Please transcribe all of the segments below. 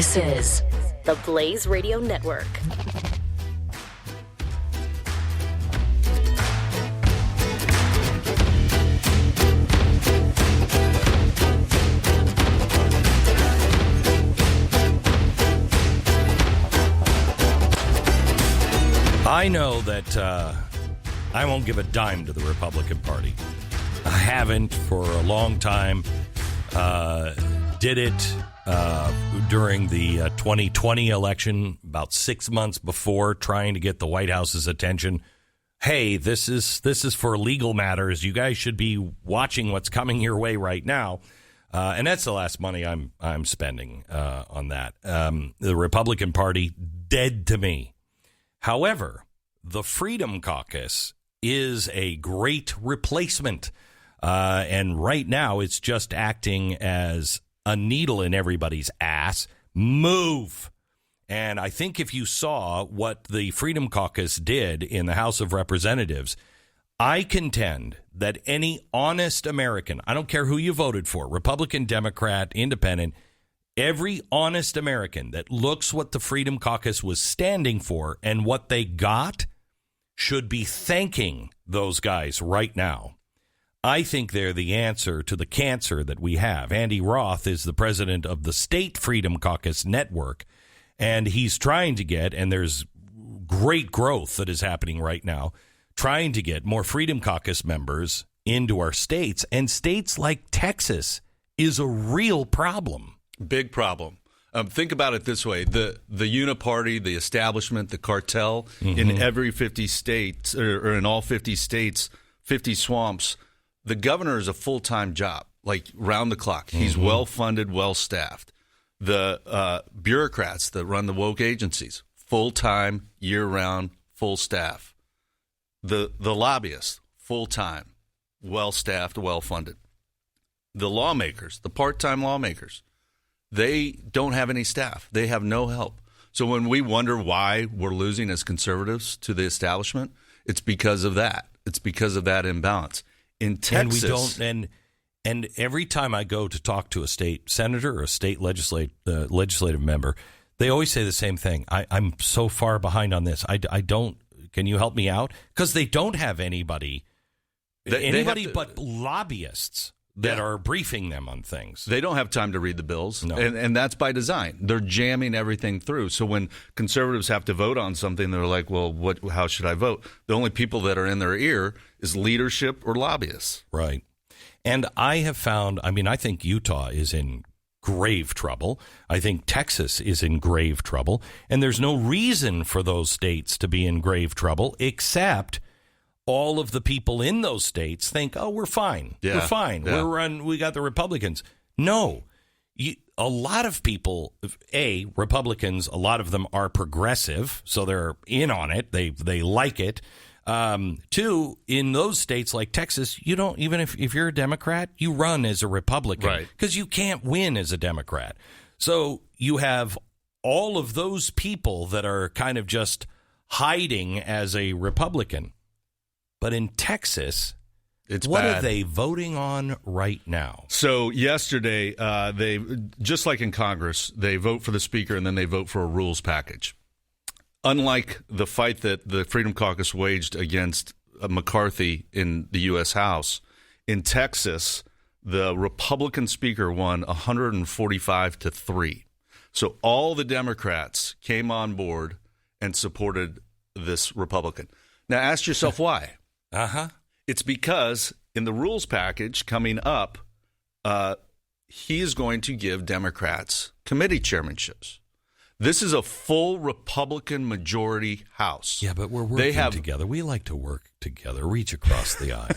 This is the Blaze Radio Network. I know that I won't give a dime to the Republican Party. I haven't for a long time. Did it during the 2020 election, about 6 months before, trying to get the White House's attention. Hey, this is for legal matters. You guys should be watching what's coming your way right now. And that's the last money I'm spending on that. The Republican Party, dead to me. However, the Freedom Caucus is a great replacement. And right now, it's just acting as a needle in everybody's ass. Move. And I think if you saw what the Freedom Caucus did in the House of Representatives, I contend that any honest American, I don't care who you voted for, Republican, Democrat, Independent, every honest American that looks what the Freedom Caucus was standing for and what they got should be thanking those guys right now. I think they're the answer to the cancer that we have. Andy Roth is the president of the State Freedom Caucus Network, and he's trying to get, and there's great growth that is happening right now, trying to get more Freedom Caucus members into our states. And states like Texas is a real problem. Big problem. Think about it this way. The uniparty, the establishment, the cartel in every 50 states, or in all 50 states, 50 swamps, the governor is a full-time job, like round the clock. He's well-funded, well-staffed. The bureaucrats that run the woke agencies, full-time, year-round, full staff. The lobbyists, full-time, well-staffed, well-funded. The lawmakers, the part-time lawmakers, they don't have any staff. They have no help. So when we wonder why we're losing as conservatives to the establishment, it's because of that. It's because of that imbalance. In Texas, and we don't. And every time I go to talk to a state senator or a state legislative member, they always say the same thing. I'm so far behind on this. I don't. Can you help me out? Because they don't have anybody but lobbyists that are briefing them on things. They don't have time to read the bills, no. and that's by design. They're jamming everything through. So when conservatives have to vote on something, they're like, well, how should I vote? The only people that are in their ear is leadership or lobbyists. Right. And I have found, I think Utah is in grave trouble. I think Texas is in grave trouble. And there's no reason for those states to be in grave trouble, except all of the people in those states think, oh, we're fine. Yeah. We're fine. Yeah. We got the Republicans. No. A lot of people, Republicans, a lot of them are progressive, so they're in on it. They like it. Two, in those states like Texas, you don't, even if you're a Democrat, you run as a Republican. Right. Because you can't win as a Democrat. So you have all of those people that are kind of just hiding as a Republican. But in Texas, what bad. are they voting on right now? So yesterday, they, just like in Congress, they vote for the speaker and then they vote for a rules package. Unlike the fight that the Freedom Caucus waged against McCarthy in the U.S. House, in Texas, the Republican speaker won 145-3. So all the Democrats came on board and supported this Republican. Now ask yourself why. It's because in the rules package coming up, he is going to give Democrats committee chairmanships. This is a full Republican majority House. Yeah, but we're working together. We like to work together, reach across the aisle.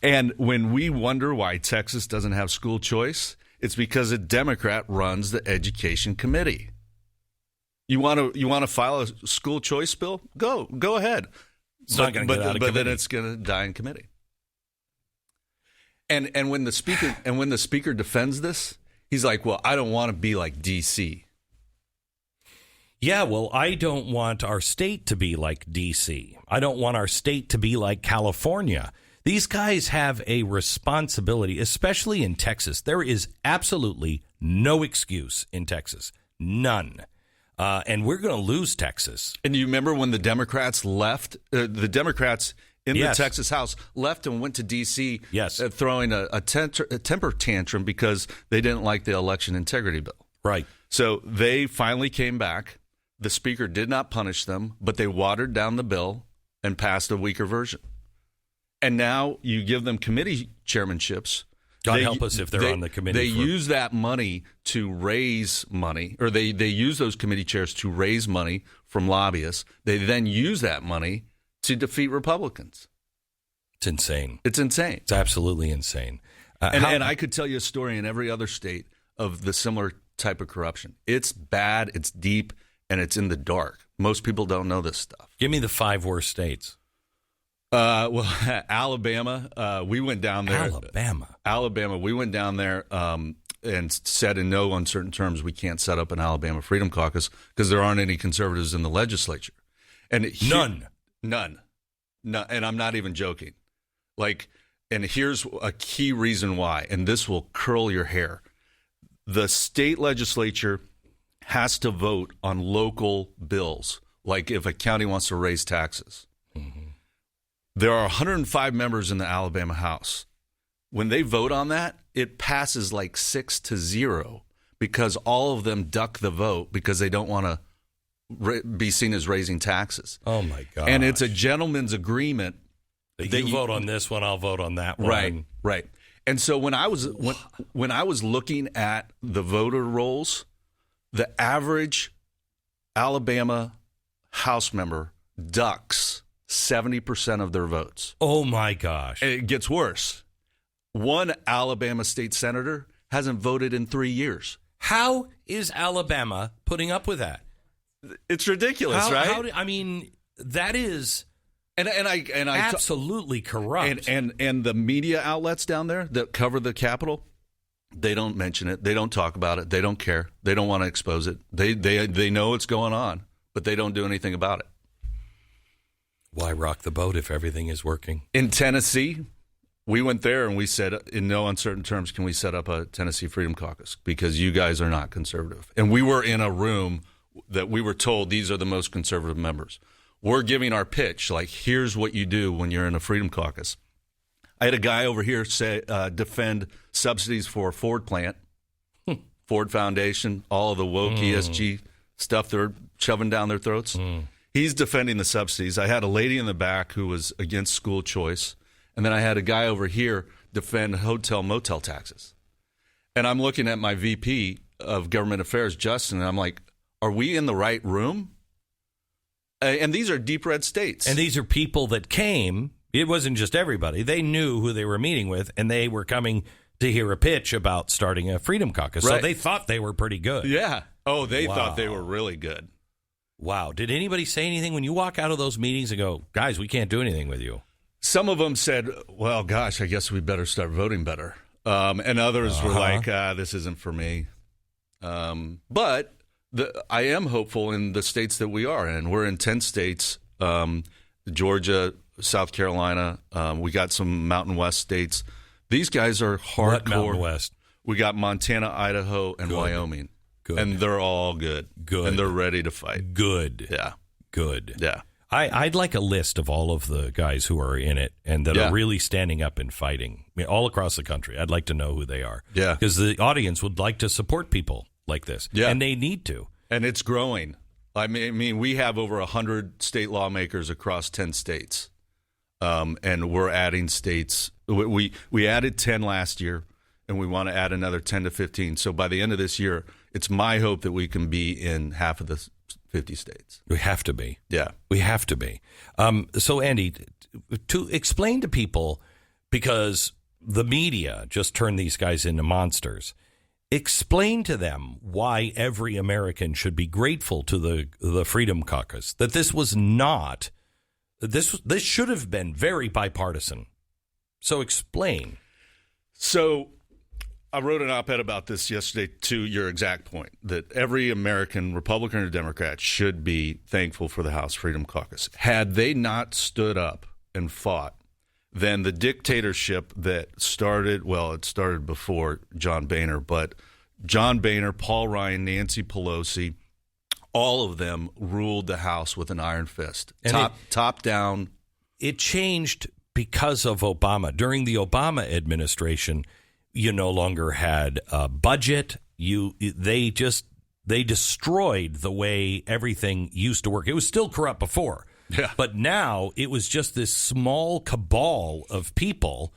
And when we wonder why Texas doesn't have school choice, it's because a Democrat runs the education committee. You want to file a school choice bill? Go ahead. It's not going to get out of committee. But then it's going to die in committee. And when the speaker defends this, he's like, "Well, I don't want to be like D.C." Yeah, well, I don't want our state to be like D.C. I don't want our state to be like California. These guys have a responsibility, especially in Texas. There is absolutely no excuse in Texas. None. And we're going to lose Texas. And you remember when the Democrats left? The Democrats in the Texas House left and went to D.C. Yes. Throwing a temper tantrum because they didn't like the election integrity bill. Right. So they finally came back. The speaker did not punish them, but they watered down the bill and passed a weaker version. And now you give them committee chairmanships. God help us if they're on the committee. They use that money to raise money, or they use those committee chairs to raise money from lobbyists. They then use that money to defeat Republicans. It's insane. It's insane. It's absolutely insane. And I could tell you a story in every other state of the similar type of corruption. It's bad, it's deep, and it's in the dark. Most people don't know this stuff. Give me the 5 worst states. Well, Alabama, we went down there. Alabama, we went down there and said in no uncertain terms we can't set up an Alabama Freedom Caucus because there aren't any conservatives in the legislature. And None. And I'm not even joking. And here's a key reason why, and this will curl your hair. The state legislature has to vote on local bills, like if a county wants to raise taxes. Mm-hmm. There are 105 members in the Alabama House. When they vote on that, it passes like 6-0 because all of them duck the vote because they don't want to be seen as raising taxes. Oh, my God. And it's a gentleman's agreement. That you vote on this one, I'll vote on that one. Right. And so when I was looking at the voter rolls, the average Alabama House member ducks 70% of their votes. Oh, my gosh. And it gets worse. One Alabama state senator hasn't voted in 3 years. How is Alabama putting up with that? It's ridiculous, right? That is and I absolutely corrupt. And the media outlets down there that cover the Capitol, they don't mention it. They don't talk about it. They don't care. They don't want to expose it. They know what's going on, but they don't do anything about it. Why rock the boat if everything is working? In Tennessee, we went there and we said, in no uncertain terms, can we set up a Tennessee Freedom Caucus? Because you guys are not conservative. And we were in a room that we were told these are the most conservative members. We're giving our pitch, like, here's what you do when you're in a Freedom Caucus. I had a guy over here defend subsidies for a Ford plant, Ford Foundation, all of the woke ESG stuff they're shoving down their throats. He's defending the subsidies. I had a lady in the back who was against school choice. And then I had a guy over here defend hotel motel taxes. And I'm looking at my VP of Government Affairs, Justin, and I'm like, are we in the right room? And these are deep red states. And these are people that came. It wasn't just everybody. They knew who they were meeting with, and they were coming to hear a pitch about starting a Freedom Caucus. Right. So they thought they were pretty good. Yeah. Oh, they thought they were really good. Wow. Did anybody say anything when you walk out of those meetings and go, guys, we can't do anything with you? Some of them said, well, gosh, I guess we better start voting better. And others were like, this isn't for me. But I am hopeful in the states that we are in. We're in 10 states, Georgia, South Carolina. We got some Mountain West states. These guys are hardcore. What Mountain West? We got Montana, Idaho, and Wyoming. Good. And they're all good. Good. And they're ready to fight. Good. Yeah. Good. Yeah. I'd like a list of all of the guys who are in it and that are really standing up and fighting. I mean, all across the country. I'd like to know who they are. Yeah. Because the audience would like to support people like this. Yeah. And they need to. And it's growing. I mean, we have over 100 state lawmakers across 10 states. And we're adding states. We added 10 last year, and we want to add another 10 to 15. So by the end of this year, it's my hope that we can be in half of the 50 states. We have to be. Yeah. We have to be. So, Andy, to explain to people, because the media just turned these guys into monsters, explain to them why every American should be grateful to the Freedom Caucus, that this was not, this should have been very bipartisan. So explain. So I wrote an op-ed about this yesterday to your exact point, that every American, Republican or Democrat, should be thankful for the House Freedom Caucus. Had they not stood up and fought, then the dictatorship that started, well, it started before John Boehner, but John Boehner, Paul Ryan, Nancy Pelosi, all of them ruled the House with an iron fist, And top down. It changed because of Obama. During the Obama administration, you no longer had a budget. They destroyed the way everything used to work. It was still corrupt before. Yeah. But now it was just this small cabal of people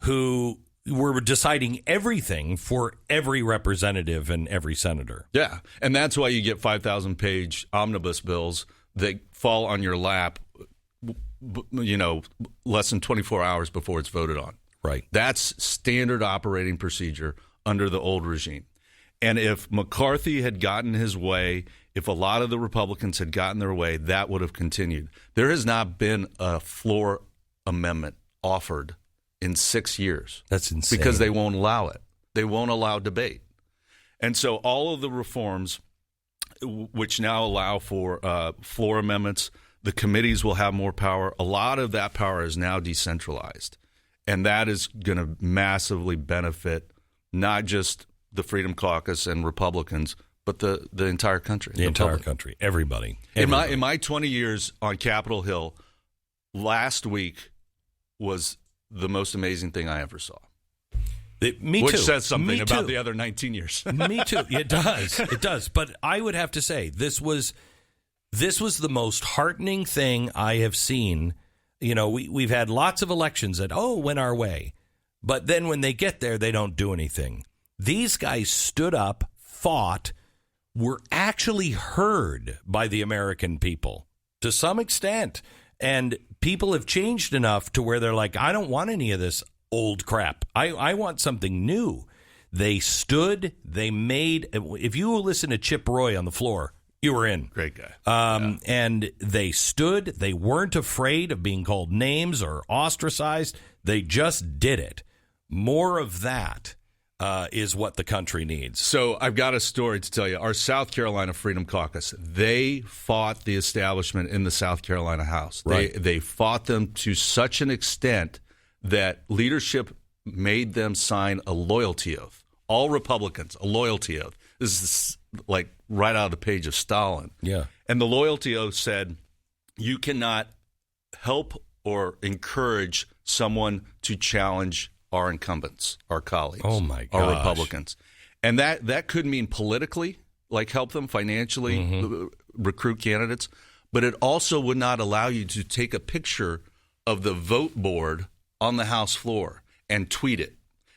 who were deciding everything for every representative and every senator. Yeah. And that's why you get 5,000-page omnibus bills that fall on your lap, less than 24 hours before it's voted on. Right. That's standard operating procedure under the old regime. And if McCarthy had gotten his way, if a lot of the Republicans had gotten their way, that would have continued. There has not been a floor amendment offered in 6 years. That's insane. Because they won't allow it. They won't allow debate. And so all of the reforms, which now allow for floor amendments, the committees will have more power. A lot of that power is now decentralized. And that is going to massively benefit not just the Freedom Caucus and Republicans, but the entire country. The entire country. Everybody. In my 20 years on Capitol Hill, last week was the most amazing thing I ever saw. Me Which too. says something about too. the other 19 years. Me too. It does. It does. But I would have to say this was the most heartening thing I have seen. We've had lots of elections that went our way, but then when they get there, they don't do anything. These guys stood up, fought, were actually heard by the American people to some extent, and people have changed enough to where they're like, I don't want any of this old crap. I want something new. They stood, they made, if you listen to Chip Roy on the floor, you were in. Great guy. And they stood, they weren't afraid of being called names or ostracized. They just did it. More of that is what the country needs. So I've got a story to tell you. Our South Carolina Freedom Caucus, they fought the establishment in the South Carolina House. Right. They fought them to such an extent that leadership made them sign a loyalty oath. All Republicans, a loyalty oath. This is like right out of the page of Stalin. Yeah. And the loyalty oath said, you cannot help or encourage someone to challenge our incumbents, our colleagues, oh my gosh, our Republicans. And that could mean politically, like help them financially, recruit candidates, but it also would not allow you to take a picture of the vote board on the House floor and tweet it,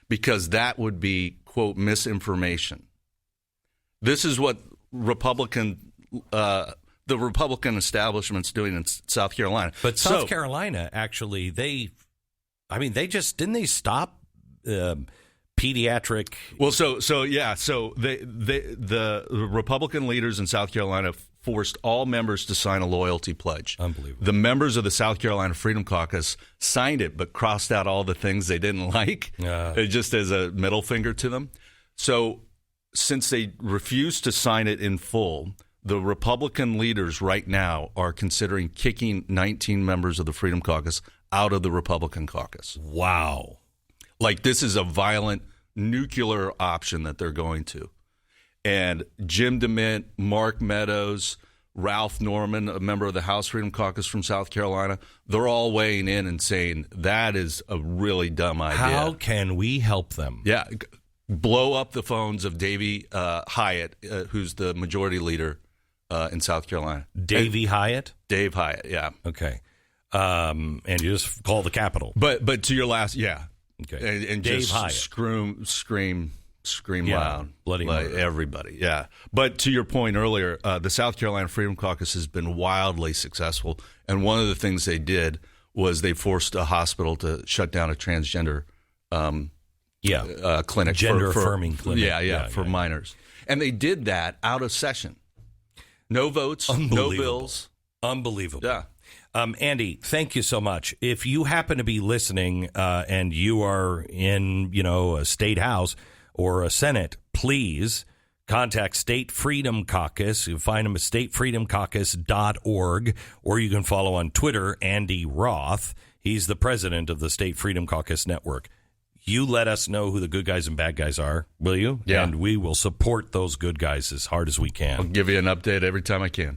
because that would be, quote, misinformation. This is what the Republican establishment's doing in South Carolina. But South Carolina, actually, they didn't they stop pediatric? Well, so the Republican leaders in South Carolina forced all members to sign a loyalty pledge. Unbelievable. The members of the South Carolina Freedom Caucus signed it, but crossed out all the things they didn't like, just as a middle finger to them. So since they refused to sign it in full, the Republican leaders right now are considering kicking 19 members of the Freedom Caucus out of the Republican caucus. Wow. Like, this is a violent nuclear option that they're going to. And Jim DeMint, Mark Meadows, Ralph Norman, a member of the House Freedom Caucus from South Carolina, they're all weighing in and saying that is a really dumb idea. How can we help them? Yeah. Blow up the phones of Davey Hyatt, who's the majority leader in South Carolina. Davey Hyatt? Dave Hyatt, yeah. Okay. And you just call the Capitol. But to your last, yeah. Okay. And Dave just Hyatt. scream Yeah, loud. bloody like murder. everybody, yeah. But to your point earlier, the South Carolina Freedom Caucus has been wildly successful. And one of the things they did was they forced a hospital to shut down a transgender clinic. Gender-affirming clinic. For minors. And they did that out of session. No votes, no bills. Unbelievable. Yeah. Andy, thank you so much. If you happen to be listening and you are in, a state house or a Senate, please contact State Freedom Caucus. You can find them at statefreedomcaucus.org, or you can follow on Twitter Andy Roth. He's the president of the State Freedom Caucus Network. You let us know who the good guys and bad guys are, will you? Yeah. And we will support those good guys as hard as we can. I'll give you an update every time I can.